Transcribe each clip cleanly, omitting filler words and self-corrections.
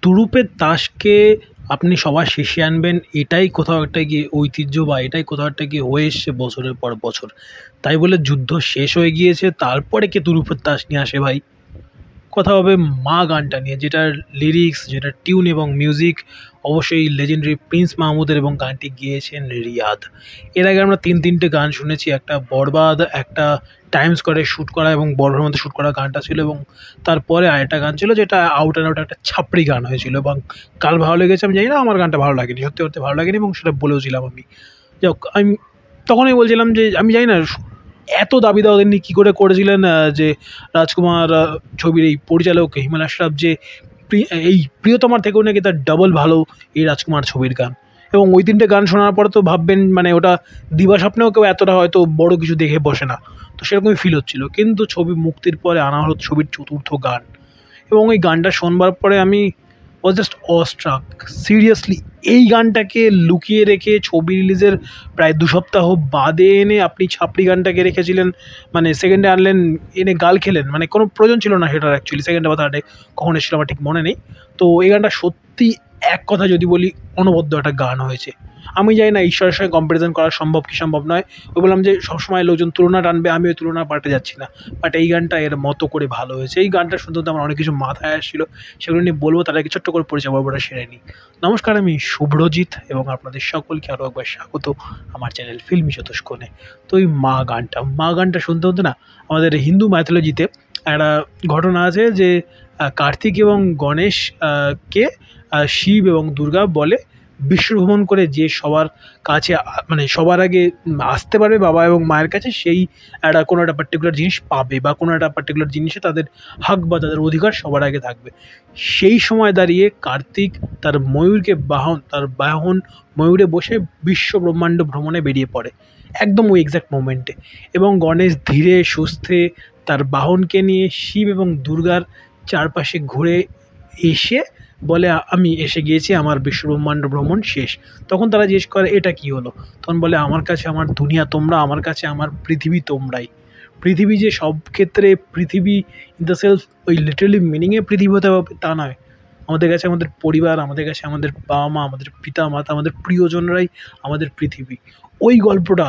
তুরুপের তাসকে আপনি সবার শেষে আনবেন, এটাই কোথাও একটা গিয়ে ঐতিহ্য বা এটাই কোথাও একটা গিয়ে হয়ে এসছে বছরের পর বছর। তাই বলে যুদ্ধ শেষ হয়ে গিয়েছে তারপরে কে তুরুপের তাস নিয়ে আসে ভাই? কথা হবে মা গানটা নিয়ে, যেটার লিরিক্স, যেটার টিউন এবং মিউজিক অবশ্যই লেজেন্ডারি প্রিন্স মাহমুদের, এবং গানটি গেয়েছেন রিয়াদ। এর আগে আমরা তিনটে গান শুনেছি, একটা বরবাদ, একটা টাইম স্কোয়ারে শ্যুট করা এবং বরবাদের মধ্যে শ্যুট করা গানটা ছিল, এবং তারপরে আরেকটা গান ছিল যেটা আউট অ্যান্ড আউট একটা ছাপড়ি গান হয়েছিল, এবং কাল ভালো লেগেছে। আমি জানি না, আমার গানটা ভালো লাগেনি, সত্যি করতে ভালো লাগেনি, এবং সেটা বলেওছিলাম আমি। যাই হোক, আমি তখনই বলছিলাম যে আমি জানি না এত দাবি দেওয়া তিনি কী করে করেছিলেন, যে রাজকুমার ছবির এই পরিচালক হিমেল আশরাফ, যে এই প্রিয়তমার থেকেও নাকি তার ডাবল ভালো এই রাজকুমার ছবির গান। এবং ওই তিনটে গান শোনার পরে তো ভাববেন মানে ওটা দিবা স্বপ্নেও কেউ এতটা হয়তো বড় কিছু দেখে বসে না, তো সেরকমই ফিল হচ্ছিল। কিন্তু ছবি মুক্তির পরে আনা হলো ছবির চতুর্থ গান, এবং ওই গানটা শোনবার পরে আমি ওয়াজ জাস্ট অস্ট্রাক। সিরিয়াসলি, এই গানটাকে লুকিয়ে রেখে ছবি রিলিজের প্রায় 2 সপ্তাহ বাদে এনে আপনি ছাপড়ি গানটাকে রেখেছিলেন, মানে সেকেন্ডে আনলেন, এনে গাল খেলেন, মানে কোনো প্রয়োজন ছিল না সেটার। অ্যাকচুয়ালি সেকেন্ডে বা থার্ডে কখন এসেছিল আমার ঠিক মনে নেই। তো এই গানটা সত্যি, এক কথা যদি বলি, অনবদ্য একটা গান হয়েছে। আমি জানি না ঈশ্বরের সঙ্গে কম্প্যারিজন করা সম্ভব কি সম্ভব নয়। ওই বললাম যে সবসময় লোকজন তুলনা টানবে, আমি ওই তুলনা পাল্টে যাচ্ছি না, বাট এই গানটা এর মতো করে ভালো হয়েছে। এই গানটা শুনতে শুনতে আমার অনেক কিছু মাথায় আসছিল, সেগুলো নিয়ে বলবো, তার আগে ছোট্ট করে পরিচয় পর্বটা সেরে নিই। নমস্কার, আমি শুভ্রজিৎ, এবং আপনাদের সকলকে আরও একবার স্বাগত আমার চ্যানেল ফিল্মি চতুষ্কোণে। তো এই মা গানটা শুনতে শুনতে না, আমাদের হিন্দু মাইথোলজিতে একটা ঘটনা আছে যে কার্তিক এবং গণেশ কে শিব এবং দুর্গা বলে বিশ্বভ্রমণ করে যে সবার কাছে মানে সবার আগে আসতে পারবে বাবা এবং মায়ের কাছে, সেই একটা কোনো একটা পার্টিকুলার জিনিস পাবে, বা কোনো একটা পার্টিকুলার জিনিসে তাদের হক বা তাদের অধিকার সবার আগে থাকবে। সেই সময় দাঁড়িয়ে কার্তিক তার বাহন ময়ূরে বসে বিশ্ব ব্রহ্মাণ্ড ভ্রমণে বেরিয়ে পড়ে, একদম ওই এক্স্যাক্ট মোমেন্টে। এবং গণেশ ধীরে সুস্থে তার বাহনকে নিয়ে শিব এবং দুর্গার চারপাশে ঘুরে এসে বলে, আমি এসে গিয়েছি, আমার বিশ্বব্রহ্মাণ্ড ভ্রমণ শেষ। তখন তারা জিজ্ঞেস করে, এটা কি হলো? তখন বলে, আমার কাছে আমার দুনিয়া তোমরা, আমার কাছে আমার পৃথিবী তোমরাই। পৃথিবী যে সব ক্ষেত্রে পৃথিবী ইন দ্য সেলফ ওই লিটারালি মিনিংয়ে পৃথিবী হতে হবে তা নয়। আমাদের কাছে আমাদের পরিবার, আমাদের কাছে আমাদের বাবা মা, আমাদের পিতা মাতা, আমাদের প্রিয়জনরাই আমাদের পৃথিবী। ওই গল্পটা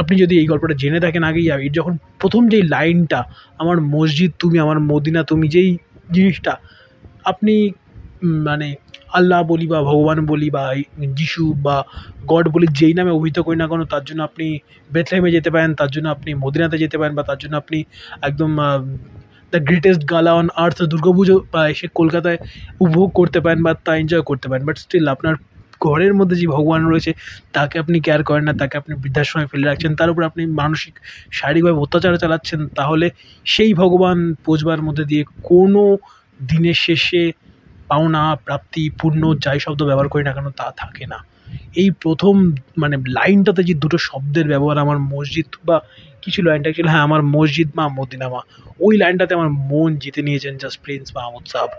আপনি যদি এই গল্পটা জেনে থাকেন আগেই, এর যখন প্রথম যেই লাইনটা, আমার মসজিদ তুমি, আমার মদিনা তুমি, যেই জিনিসটা আপনি মানে আল্লাহ বলি বা ভগবান বলি বা যিশু বা গড বলি, যেই নামে অভিহিত করি না কেন, তার জন্য আপনি বেথলেহেমে যেতে পারেন, তার জন্য আপনি মদিনাতে যেতে পারেন, বা তার জন্য আপনি একদম দ্য গ্রেটেস্ট গালা অন আর্থ দুর্গাপুজো বা এসে কলকাতায় উপভোগ করতে পারেন বা তা এনজয় করতে পারেন। বাট স্টিল আপনার ঘরের মধ্যে যে ভগবান রয়েছে তাকে আপনি কেয়ার করেন না, তাকে আপনি বৃদ্ধাশ্রমে ফেলে রাখছেন, তার উপর আপনি মানসিক শারীরিকভাবে অত্যাচার চালাচ্ছেন, তাহলে সেই ভগবান পূজবার মধ্যে দিয়ে কোনো দিনের শেষে পাওনা, প্রাপ্তি, পুণ্য, যাই শব্দ ব্যবহার করি না কেন তা থাকে না। এই প্রথম মানে লাইনটাতে যে দুটো শব্দের ব্যবহার, আমার মসজিদ বা কিছু লাইনটা অ্যাকচুয়ালি, হ্যাঁ, আমার মসজিদ মা মদিনা মা, ওই লাইনটাতে আমার মন জিতে নিয়েছেন জাস্ট প্রিন্স মাহমুদ সাহাব।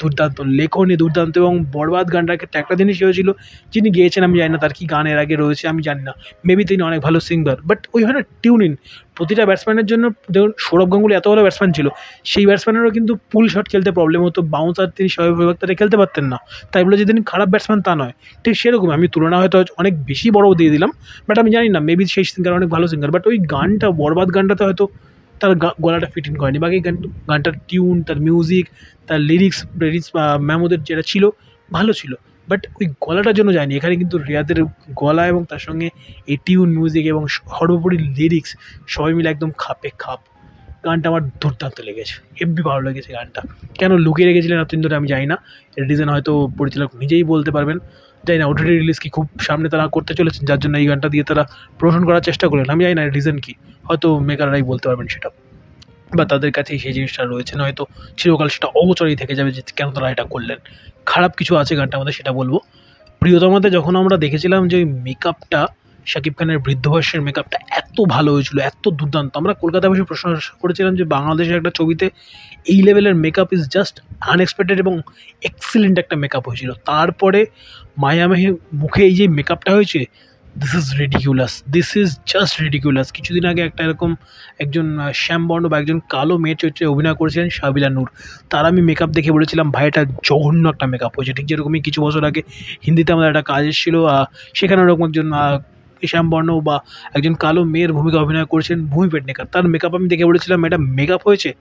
দুর্দান্ত লেখনী, দুর্দান্ত। এবং বরবাদ গানটাকে একটা জিনিস হয়েছিল, যিনি গেয়েছেন আমি জানি না, তার কি গান এর আগে রয়েছে আমি জানি না, মেবি তিনি অনেক ভালো সিঙ্গার, বাট ওই হয় না টিউন ইন। প্রতিটা ব্যাটসম্যানের জন্য, দেখুন সৌরভ গাঙ্গুলি এত ভালো ব্যাটসম্যান ছিল, সেই ব্যাটসম্যানেরও কিন্তু পুল শট খেলতে প্রবলেম হতো, বাউন্সার তিনি স্বাভাবিক তারা খেলতে পারতেন না। তাই বলে যে তিনি খারাপ ব্যাটসম্যান তা নয়, ঠিক সেরকম আমি তুলনা হয়তো অনেক বেশি বড় দিয়ে দিলাম, বাট আমি জানি না, মেবি সেই সিঙ্গার অনেক ভালো সিঙ্গার, বাট ওই গানটা, বরবাদ গানটাতে হয়তো তার গলাটা ফিট ইন করেনি। বাকি গানটার টিউন, তার মিউজিক, তার লিরিক্স মাহমুদের যেটা ছিল ভালো ছিল, বাট ওই গলাটার জন্য যায়নি। এখানে কিন্তু রিয়াদের গলা এবং তার সঙ্গে এই টিউন, মিউজিক এবং সর্বোপরি লিরিক্স সবাই মিলে একদম খাপে খাপ। গানটা আমার দুর্দান্ত লেগেছে, হেব্বি ভালো লেগেছে গানটা। কেন লুকিয়ে রেখেছিলেন এতদিন ধরে আমি জানি না, এর রিজন হয়তো পরিচালক নিজেই বলতে পারবেন। জানি না ওটিটি রিলিজ কি খুব সামনে তারা করতে চলেছেন, যার জন্য এই গানটা দিয়ে তারা প্রমোশন করার চেষ্টা করলেন, আমি জানি না রিজন কী, হয়তো মেকাররাই বলতে পারবেন সেটা, বা তাদের কাছেই সেই জিনিসটা রয়েছে, নয়তো চিরকাল সেটা অগোচরেই থেকে যাবে যে কেন তারা এটা করলেন। খারাপ কিছু আছে গানটার মধ্যে, সেটা বলবো। প্রিয়তমাতে যখন আমরা দেখেছিলাম যে ওই মেকআপটা, শাকিব খানের বৃদ্ধ বয়সের মেকআপটা এত ভালো হয়েছিল, এত দুর্দান্ত, আমরা কলকাতায় বসে প্রশংসা করেছিলাম যে বাংলাদেশের একটা ছবিতে এই লেভেলের মেকআপ ইজ জাস্ট আনএক্সপেক্টেড এবং এক্সিলেন্ট একটা মেকআপ হয়েছিল। তারপরে মায়ামাহির মুখে এই যে মেকআপটা হয়েছে, this is ridiculous, this is just ridiculous. কিছুদিন আগে একটা এরকম একজন শ্যামবর্ণ বা একজন কালো মেয়ের চরিত্রে অভিনয় করেছিলেন সাবিলা নূর। তার আমি মেকআপ দেখে বলেছিলাম ভাই এটা জঘন্য একটা মেকআপ হয়েছে। ঠিক যেরকমই কিছু বছর আগে হিন্দিতে আমাদের একটা কাজ এসেছিলো, সেখানে ওরকম একজন শ্যামবর্ণ বা একজন কালো মেয়ের ভূমিকা অভিনয় করেছেন ভূমি পেডনেকার। তার মেকআপ আমি দেখে বলেছিলাম এটা মেকআপ হয়েছে,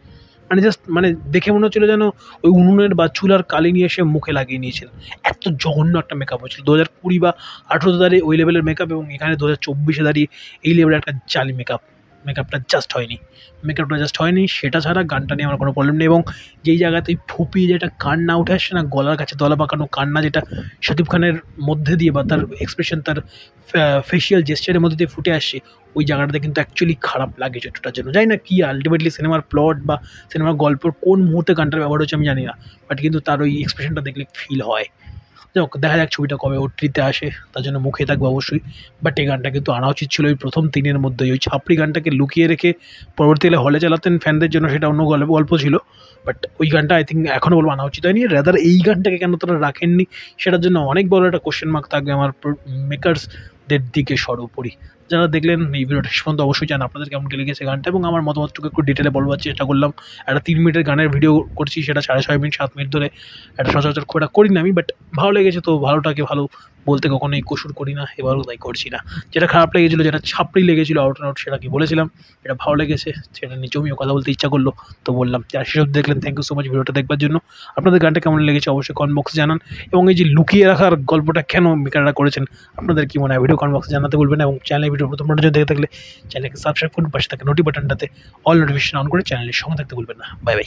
মানে জাস্ট মানে দেখে মনে হচ্ছিলো যেন ওই উনুনের বা চুলার কালি নিয়ে এসে মুখে লাগিয়ে নিয়েছেন। এত জঘন্য একটা মেকআপ হয়েছিল 2020 বা 18তে দাঁড়িয়ে ওই লেভেলের মেকআপ, এবং এখানে 2024-এ দাঁড়িয়ে এই লেভেলের একটা জালি মেকআপ। মেকআপটা জাস্ট হয়নি। সেটা ছাড়া গানটা নিয়ে আমার কোনো প্রবলেম নেই, এবং যেই জায়গাতে ফুপিয়ে যেটা কান্না উঠে আসছে না, গলার কাছে দলা পাকানো কান্না, যেটা শাকিব খানের মধ্যে দিয়ে বা তার এক্সপ্রেশন, তার ফেসিয়াল জেস্চারের মধ্যে দিয়ে ফুটে আসছে, ওই জায়গাটাতে কিন্তু অ্যাকচুয়ালি খারাপ লাগে চরিত্রটার জন্য। জানি না কি আলটিমেটলি সিনেমার প্লট বা সিনেমার গল্পের কোন মুহূর্তে গানটার ব্যবহার হচ্ছে আমি জানি না, বাট কিন্তু তার ওই এক্সপ্রেশনটা দেখলে ফিল হয়। যাক, দেখা যাক ছবিটা কবে ওটিটিতে আসে, তার জন্য মুখে থাকবে অবশ্যই। বাট এই গানটা কিন্তু আনা উচিত ছিল ওই প্রথম 3-এর মধ্যেই। ওই ছাপড়ি গানটাকে লুকিয়ে রেখে পরবর্তীকালে হলে চালাতেন ফ্যানদের জন্য, সেটা অন্য গল্প ছিল। বাট ওই গানটা আই থিঙ্ক এখনও বলবো আনা উচিত হয়নি। রাদার এই গানটাকে কেন তারা রাখেননি, সেটার জন্য অনেক বড় একটা কোশ্চেন মার্ক থাকবে আমার মেকার্সদের দিকে সর্বোপরি। যারা দেখলেন এই ভিডিওটা শেষ পর্যন্ত অবশ্যই জান আপনাদের কেমন লেগেছে গানটা, এবং আমার মতামতটুকু একটু ডিটেলে বলবার চেষ্টা করলাম। একটা 3 মিনিটের গানের ভিডিও করছি, সেটা 6.5 মিনিট 7 মিনিট ধরে একটা সচরাচর খুব একটা করি না আমি, বাট ভালো লেগেছে তো ভালোটাকে ভালো বলতে কখনোই কসুর করি না, এবারও তাই করছি না। যেটা খারাপ লেগেছিলো, যেটা ছাপড়ি লেগেছিলো আউট অ্যান্ড আউট, সেটা কি বলেছিলাম। এটা ভালো লেগেছে, সেটা নিয়ে জমিও কথা বলতে ইচ্ছা করলো, তো বললাম। যারা সেসব দেখলেন থ্যাংক ইউ সো মাচ ভিডিওটা দেখবার জন্য। আপনাদের গানটা কেমন লেগেছে অবশ্যই কমেন্ট বক্সে জানান, এবং এই যে লুকিয়ে রাখার গল্পটা কেন মেকাররা করেছেন আপনাদের কি মনে হয় ভিডিও কমেন্ট বক্সে জানাতে ভুলবেন না, এবং চ্যানেলে ভিডিও প্রথম জন্য দেখে থাকলে চ্যানেলকে সাবস্ক্রাইব করুন, পাশে থাকা নোটি বাটনটাতে অল নোটিফিকেশন অন করে চ্যানেলের সঙ্গে থাকতে ভুলবেন না। Bye bye.